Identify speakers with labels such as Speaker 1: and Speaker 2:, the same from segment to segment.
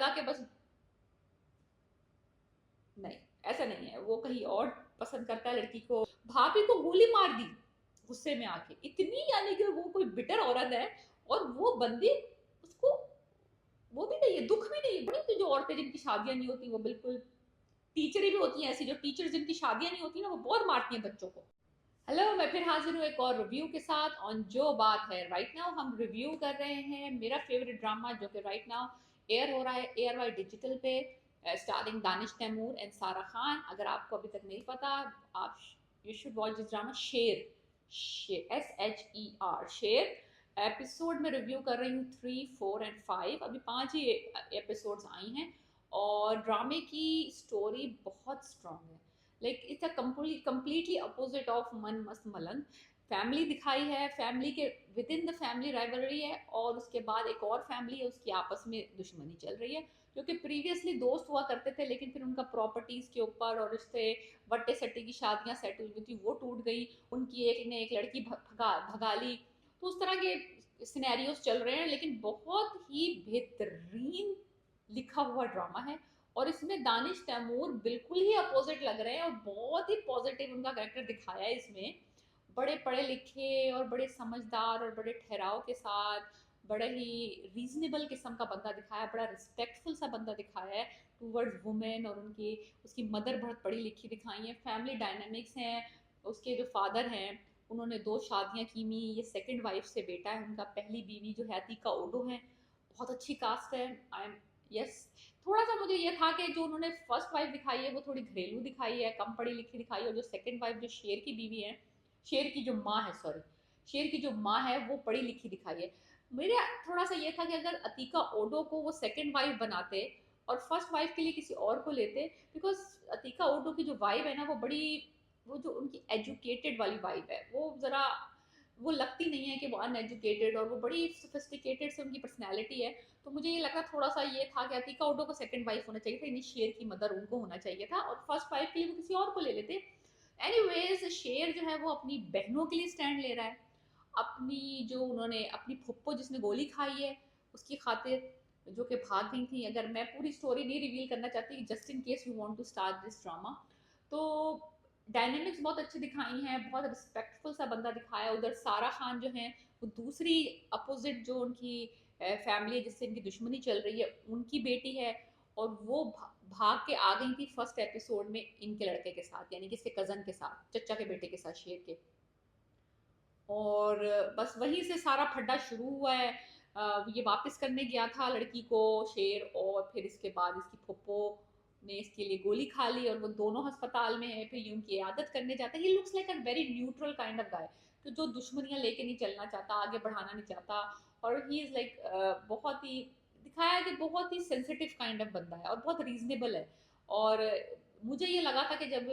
Speaker 1: लगा कि बस नहीं, ऐसा नहीं है, वो कहीं और पसंद करता है लड़की को। भाभी को गोली मार दी गुस्से में आके, इतनी यानी कि वो कोई बिटर औरत है। और वो बंदी उसको वो भी नहीं है, दुख भी नहीं है। बड़ी तो जो औरतें जिनकी शादियां नहीं होती वो बिल्कुल टीचरें भी होती हैं ऐसी, जो टीचर जिनकी शादियां नहीं होती ना वो बहुत मारती हैं बच्चों को। हेलो, मैं फिर हाजिर हूँ एक और रिव्यू के साथ ऑन जो बात है। राइट नाउ हम रिव्यू कर रहे हैं मेरा फेवरेट ड्रामा जो कि राइट नाउ एयर हो रहा है एयर वाई डिजिटल पे, स्टारिंग दानिश तैमूर एंड सारा खान। अगर आपको अभी तक नहीं पता, आप you should watch this drama. शेर, SHER, शेर। एपिसोड में रिव्यू कर रही हूँ 3, 4 एंड 5, अभी 5 ही एपिसोड्स आई हैं। और ड्रामे की स्टोरी बहुत स्ट्रांग है। Like it's a completely opposite of मन मस्त मलंग। फैमिली दिखाई है, फैमिली के with in the family rivalry है, और उसके बाद एक और फैमिली है उसकी आपस में दुश्मनी चल रही है। जो कि प्रीवियसली दोस्त हुआ करते थे, लेकिन फिर उनका प्रॉपर्टीज के ऊपर और रिश्ते वट्टे सट्टे की शादियां सेट हुई थी वो टूट गई। उनकी एक ने एक लड़की भगा ली। तो उस तरह के सिनेरियोज चल रहे हैं, लेकिन बहुत ही बेहतरीन लिखा हुआ ड्रामा है। और इसमें दानिश तैमूर बिल्कुल ही अपोजिट लग रहे हैं, और बहुत ही पॉजिटिव उनका कैरेक्टर दिखाया है इसमें। बड़े पढ़े लिखे और बड़े समझदार और बड़े ठहराव के साथ, बड़े ही रीजनेबल किस्म का बंदा दिखाया है, बड़ा रिस्पेक्टफुल सा बंदा दिखाया है टूवर्ड्स वुमेन। और उनकी उसकी मदर बहुत पढ़ी लिखी दिखाई है। फैमिली डायनामिक्स हैं। उसके जो फादर हैं उन्होंने 2 शादियां की हुई, ये सेकंड वाइफ से बेटा है उनका। पहली बीवी जो है अतीका ओडो है, बहुत अच्छी कास्ट है। I am yes. थोड़ा सा मुझे ये था कि जो उन्होंने फर्स्ट वाइफ दिखाई है वो थोड़ी घरेलू दिखाई है, कम पढ़ी लिखी दिखाई है। और जो सेकंड वाइफ जो शेर की बीवी है, शेर की जो माँ है, सॉरी, शेर की जो माँ है वो पढ़ी लिखी दिखाई है। मेरे थोड़ा सा ये था कि अगर अतीका ओडो को वो सेकंड वाइफ बनाते और फर्स्ट वाइफ के लिए किसी और को लेते, बिकॉज अतीका ओडो की जो वाइफ है ना वो बड़ी, वो जो उनकी एजुकेटेड वाली वाइफ है वो जरा, वो लगती नहीं है कि वो अनएजुकेटेड, और वो बड़ी सोफिस्टिकेटेड से उनकी पर्सनैलिटी है। तो मुझे ये लगा थोड़ा सा ये था कि अतीका ओडो को सेकंड वाइफ होना चाहिए था, यानी शेर की मदर उनको होना चाहिए था, और फर्स्ट वाइफ के लिए वो किसी और को ले लेते। एनीवेज, शेर जो है वो अपनी बहनों के लिए स्टैंड ले रहा है। अपनी जो उन्होंने अपनी फुप्पो जिसने गोली खाई है उसकी खातिर, जो कि भाग गई थी। अगर मैं पूरी स्टोरी नहीं रिवील करना चाहती, just in case you want to start this drama, तो डायनेमिक्स बहुत अच्छी दिखाई हैं, बहुत रिस्पेक्टफुल सा बंदा दिखाया है। उधर सारा खान जो है वो दूसरी अपोजिट जो उनकी फैमिली है जिससे इनकी दुश्मनी चल रही है उनकी बेटी है। और वो भाग के आ गई थी फर्स्ट एपिसोड में इनके लड़के के साथ, यानी कि इसके कजन के साथ, चचा के बेटे के साथ, शेर के। और बस वहीं से सारा फड्डा शुरू हुआ है। ये वापस करने गया था लड़की को, शेर, और फिर इसके बाद इसकी फुप्पो ने इसके लिए गोली खा ली और वो दोनों अस्पताल में है। फिर ये उनकी आदत करने जाता है। He looks like a very neutral kind of guy, तो जो दुश्मनियां लेके नहीं चलना चाहता, आगे बढ़ाना नहीं चाहता। और ही इज लाइक बहुत ही दिखाया है कि बहुत ही सेंसिटिव काइंड ऑफ बंदा है और बहुत रीजनेबल है। और मुझे ये लगा था कि जब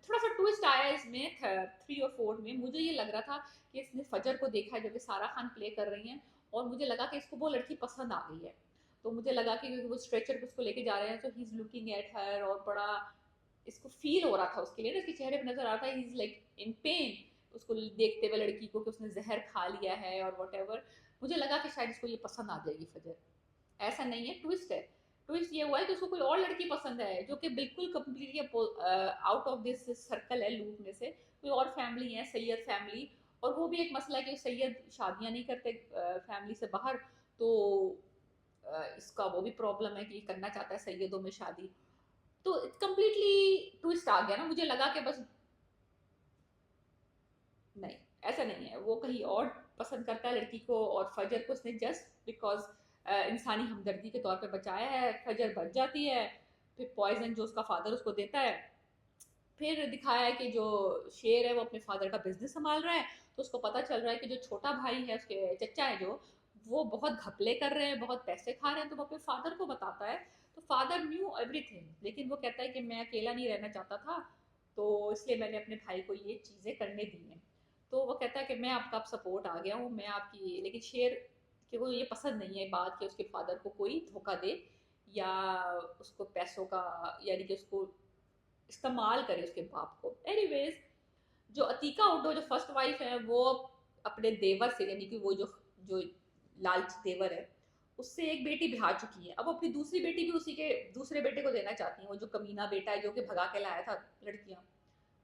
Speaker 1: थोड़ा सा ट्विस्ट आया इसमें 3 और 4 में, मुझे ये लग रहा था कि इसने फजर को देखा है जो कि सारा खान प्ले कर रही हैं, और मुझे लगा कि इसको वो लड़की पसंद आ गई है। तो मुझे लगा कि वो स्ट्रेचर पे उसको लेके जा रहे हैं, तो he is looking at her, और बड़ा इसको फील हो रहा था उसके लिए ना, इसके चेहरे पे नजर आता है he is like in pen उसको देखते हुए लड़की को, कि उसने जहर खा लिया है और वट। मुझे लगा कि शायद इसको ये पसंद आ जाएगी फजर। ऐसा नहीं है, ट्विस्ट है। ट्विस्ट ये हुआ है कि उसको कोई और लड़की पसंद है जो कि बिल्कुल completely out of this circle है, लूप में से कोई और फैमिली है, सैयद फैमिली। और वो भी एक मसला है कि सैयद शादियां नहीं करते फैमिली से बाहर। तो इसका वो भी प्रॉब्लम है कि ये करना चाहता है सैयदों में शादी। तो कम्प्लीटली ट्विस्ट आ गया ना, मुझे लगा कि बस नहीं, ऐसा नहीं है, वो कहीं और पसंद करता है लड़की को, और फजर को उसने जस्ट बिकॉज इंसानी हमदर्दी के तौर पे बचाया है। फजर बच जाती है, फिर पॉइजन जो उसका फादर उसको देता है। फिर दिखाया है कि जो शेर है वो अपने फादर का बिजनेस संभाल रहा है। तो उसको पता चल रहा है कि जो छोटा भाई है, उसके चचा है जो, वो बहुत घपले कर रहे हैं, बहुत पैसे खा रहे हैं। तो वो अपने फादर को बताता है। तो फादर न्यू एवरीथिंग, लेकिन वो कहता है कि मैं अकेला नहीं रहना चाहता था, तो इसलिए मैंने अपने भाई को ये चीज़ें करने दी हैं। तो वो कहता है कि मैं आपका अब सपोर्ट आ गया हूँ, मैं आपकी, लेकिन शेर कि वो ये पसंद नहीं है बात कि उसके फादर को कोई धोखा दे, या उसको पैसों का, यानी कि उसको इस्तेमाल करे उसके बाप को। एनीवेज, जो अतीका उड्डो जो फर्स्ट वाइफ है वो अपने देवर से, यानी कि वो जो जो लालची देवर है, उससे एक बेटी ब्याह चुकी है, अब वो अपनी दूसरी बेटी भी उसी के दूसरे बेटे को देना चाहती है, वो जो कमीना बेटा है जो कि भगा के लाया था लड़कियां,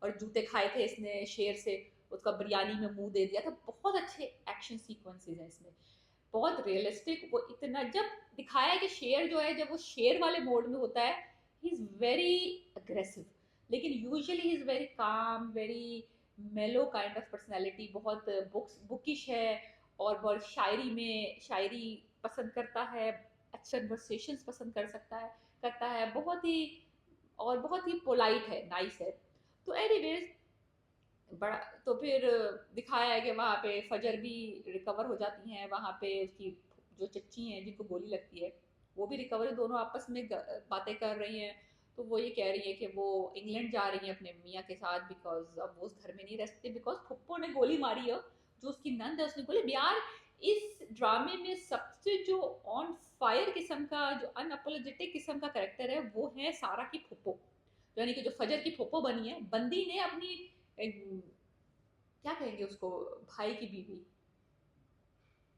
Speaker 1: और जूते खाए थे इसने शेर से, उसका बिरयानी में मुंह दे दिया था। बहुत अच्छे एक्शन सीक्वेंसेस हैं इसमें, बहुत रियलिस्टिक। वो इतना जब दिखाया है कि शेर जो है जब वो शेर वाले मोड में होता है, ही इज वेरी अग्रेसिव, लेकिन usually he is very calm, very मेलो काइंड ऑफ पर्सनैलिटी, बहुत बुकिश है, और बहुत शायरी में शायरी पसंद करता है, अच्छे कन्वर्सेशंस पसंद कर सकता है, करता है, बहुत ही, और बहुत ही पोलाइट है, नाइस है। तो एनीवेज बड़ा, तो फिर दिखाया है कि वहाँ पे फजर भी रिकवर हो जाती हैं, वहाँ पे उसकी जो चच्ची हैं जिनको गोली लगती है वो भी रिकवर है, दोनों आपस में बातें कर रही हैं। तो वो ये कह रही है कि वो इंग्लैंड जा रही है अपने मियाँ के साथ, बिकॉज अब वो उस घर में नहीं रह सकती, बिकॉज फुप्पो ने गोली मारी है, जो उसकी नंद है उसने गोली। यार इस ड्रामे में सबसे जो ऑन फायर किस्म का, जो अनअपोलोजेटिक किस्म का कैरेक्टर है वो है सारा की फुप्पो, यानी कि जो फजर की फुप्पो बनी है, बंदी ने अपनी क्या कहेंगे उसको, भाई की बीवी,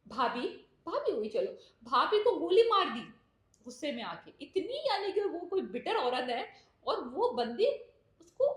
Speaker 1: भाभी, भाभी हुई चलो, भाभी को गोली मार दी गुस्से में आके, इतनी, यानी कि वो कोई बिटर औरत है, और वो बंदी उसको,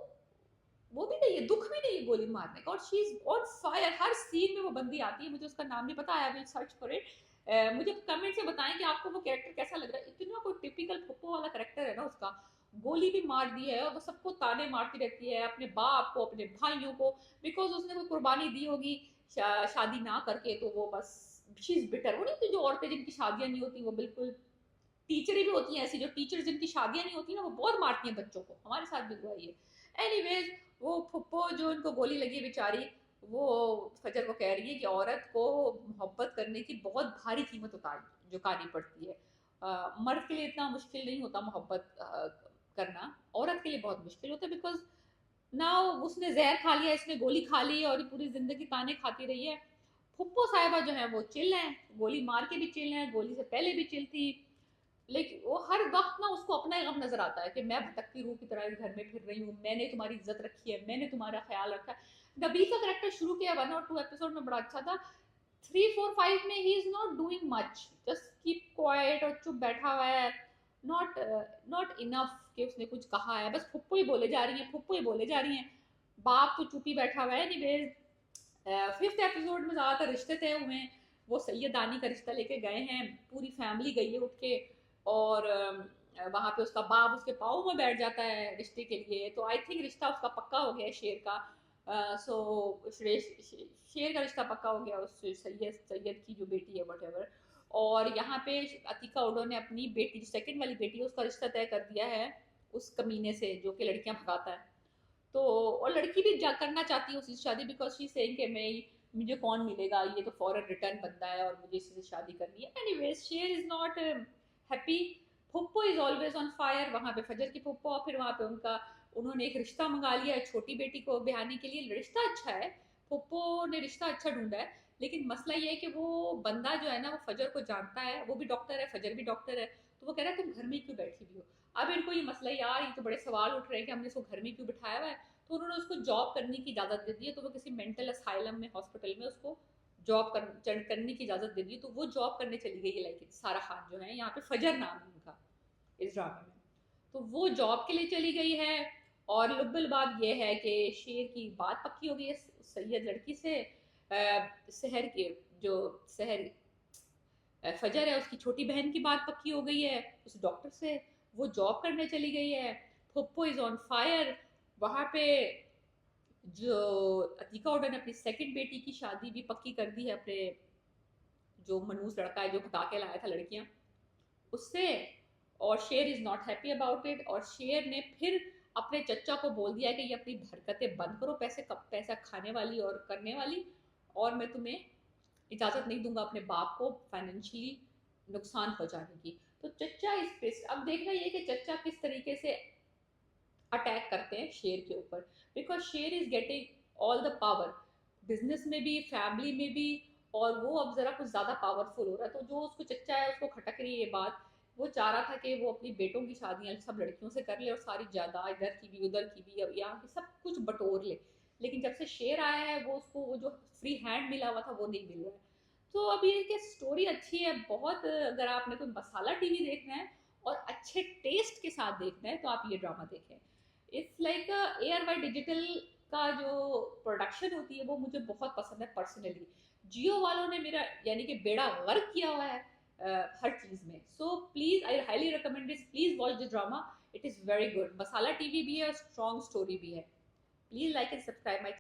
Speaker 1: वो भी नहीं है, दुख भी नहीं है गोली मारने का, और शी इज ऑन फायर। हर सीन में वो बंदी आती है, मुझे उसका नाम नहीं पता, I will search for it. मुझे कमेंट से बताएं कि आपको वो कैरेक्टर कैसा लग रहा है। इतना कोई टिपिकल फुप्पो वाला कैरेक्टर है ना उसका, गोली भी मार दी है और वो सबको ताने मारती रहती है, अपने बाप को, अपने भाइयों को, बिकॉज उसने कोई कुर्बानी दी होगी शादी ना करके, तो वो बस शी इज बिटर। वो नहीं तो जो औरतें जिनकी शादियां नहीं होती वो बिल्कुल, टीचरें भी होती हैं ऐसी, जो टीचर जिनकी शादियां नहीं होती ना वो बहुत मारती हैं बच्चों को, हमारे साथ भी हुआ ये। एनीवेज वो फुप्पो जो उनको गोली लगी बेचारी, वो फजर को कह रही है कि औरत को मोहब्बत करने की बहुत भारी कीमत उतार चुकानी पड़ती है। मर्द के लिए इतना मुश्किल नहीं होता मोहब्बत करना, औरत के लिए बहुत मुश्किल होता है, बिकॉज ना उसने जहर खा लिया, इसने गोली खा ली, और पूरी जिंदगी ताने खाती रही है। फुप्पो साहिबा जो है वो चिल है, गोली मार के भी चिल है, गोली से पहले भी चिल थी, लेकिन वो हर वक्त ना उसको अपना ही गम नजर आता है कि मैं भटकती रूह की तरह इस घर में फिर रही हूँ, मैंने तुम्हारी इज्जत रखी है, मैंने तुम्हारा ख्याल रखा है। नबी का करेक्टर शुरू किया 1 और 2 एपिसोड में बड़ा अच्छा था, 3 4 5 में he is not doing much, just keep quiet और चुप बैठा हुआ है, नॉट नॉट इनफ कि उसने कुछ कहा है, बस फुप्पो ही बोले जा रही हैं, फुप्पो ही बोले जा रही हैं, बाप तो चुप ही बैठा हुआ है। एनीवेज 5th एपिसोड में ज्यादातर रिश्ते तय हुए हैं, वो सैयदानी का रिश्ता लेके गए हैं, पूरी फैमिली गई है उठ के, और वहां पे उसका बाप उसके पाँव में बैठ जाता है रिश्ते के लिए, तो आई थिंक रिश्ता उसका पक्का हो गया है शेर का। सो शेर का रिश्ता पक्का हो गया उस सैयद सैयद की जो बेटी है वट। और यहाँ पे अतिका उडो ने अपनी बेटी, जो सेकंड वाली बेटी है, उसका रिश्ता तय कर दिया है उस कमीने से जो कि लड़कियां भगाता है। तो और लड़की भी करना चाहती है उससे शादी, बिकॉज शी सेइंग कि मैं, मुझे कौन मिलेगा, ये तो फॉरेन रिटर्न बंदा है और मुझे इससे शादी करनी है। Anyways Sher is not happy, फुप्पो इज ऑलवेज ऑन फायर, वहां पे फजर की फुप्पो, और फिर वहां पे उनका, उन्होंने एक रिश्ता मंगा लिया है छोटी बेटी को ब्याहने के लिए। रिश्ता अच्छा है, फुप्पो ने रिश्ता अच्छा ढूंढा है, लेकिन मसला ये है कि वो बंदा जो है ना वो फजर को जानता है, वो भी डॉक्टर है, फजर भी डॉक्टर है, तो वो कह रहा है तुम घर में क्यों बैठी हुई हो। अब इनको ये मसला, यार ये तो बड़े सवाल उठ रहे हैं कि हमने इसको घर में क्यों बिठाया हुआ है, तो उन्होंने उसको जॉब करने की इजाज़त दे दी है, तो वो किसी मेंटल असाइलम में, हॉस्पिटल में उसको जॉब करने की इजाज़त दे दी, तो वो जॉब करने चली गई है, लाइक सारा खान जो है, यहाँ पे फजर नाम है उनका इस ड्रामे में, तो वो जॉब के लिए चली गई है। और लुब्बल बात यह है कि शेर की बात पक्की हो गई है सैयद लड़की से, शहर के जो शहर फजर है उसकी छोटी बहन की बात पक्की हो गई है उस डॉक्टर से, वो जॉब करने चली गई है। फुप्पो इज ऑन फायर, वहां पे जो अतीका उडा ने अपनी सेकंड बेटी की शादी भी पक्की कर दी है अपने जो मनूस लड़का है जो भगा के लाया था लड़कियां उससे, और शेर is not happy about it, और शेर ने फिर अपने चचा को बोल दिया कि ये अपनी हरकतें बंद करो, पैसा खाने वाली और करने वाली, और मैं तुम्हें इजाजत नहीं दूंगा अपने बाप को फाइनेंशियली नुकसान पहुंचाने की। तो चचा इस पे अब देखना ये कि चचा किस तरीके से अटैक करते हैं शेर के ऊपर, बिकॉज शेर is getting all the power, business में भी, फैमिली में भी, और वो अब जरा कुछ ज्यादा पावरफुल हो रहा है। तो जो उसको चच्चा है उसको खटक रही है ये बात, वो चाह रहा था कि वो अपनी बेटों की शादियां सब लड़कियों से कर ले और सारी जायदाद इधर की भी उधर की भी अब यहाँ की सब कुछ बटोर ले, लेकिन जब से शेर आया है वो उसको वो जो फ्री हैंड मिला हुआ था वो नहीं मिल रहा है। तो अब ये कि स्टोरी अच्छी है बहुत। अगर आपने कोई मसाला टीवी देखना है और अच्छे टेस्ट के साथ देखना है तो आप ये ड्रामा देखें। It's like air by digital का जो प्रोडक्शन होती है वो मुझे बहुत पसंद है पर्सनली। जियो वालों ने मेरा यानी कि बेड़ा गर्क किया हुआ है हर चीज में। So please I highly recommend this, please watch this drama, it is very good. Masala TV भी है और स्ट्रॉन्ग स्टोरी भी है। Please like and subscribe my